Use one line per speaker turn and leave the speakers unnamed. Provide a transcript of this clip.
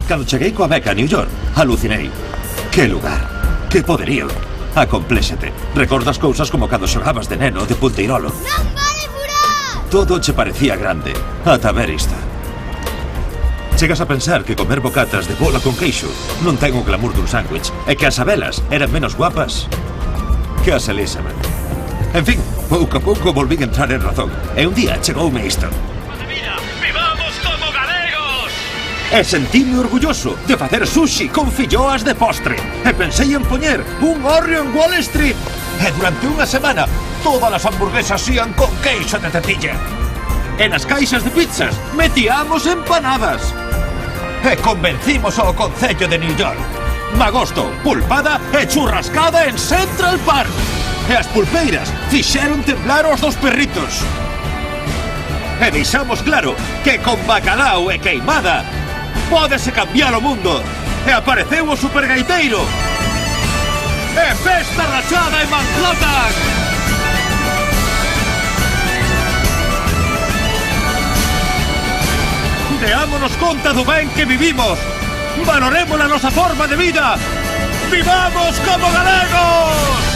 Cando cheguei coa beca a New York, alucinei. Que lugar, que poderío. Acompléxate. Recordas cousas como cando xogabas de neno de punteirolo.
Non vale furar!
Todo che parecía grande, ata ver isto. Chegas a pensar que comer bocatas de bola con queixo non ten o glamour dun sándwich e que as abelas eran menos guapas que as Elizabeth. En fin, pouco a pouco volvín a entrar en razón e un día chegoume isto.
Mira, vivamos como galegos!
E sentíme orgulloso de facer sushi con filloas de postre. E pensei en poñer un hórreo en Wall Street. E durante unha semana, todas as hamburguesas ían con queixo de tetilla. E nas caixas de pizzas metíamos empanadas. E convencimos ao Concello de New York. Magosto, pulpada e churrascada en Central Park. E as pulpeiras fixeron temblar os dos perritos. E deixamos claro que con bacalao e queimada pódese cambiar o mundo. E apareceu o supergaiteiro. E festa rachada en Manhattan. Deámonos conta do ben que vivimos. Valoremos a nosa forma de vida. ¡Vivamos como galegos!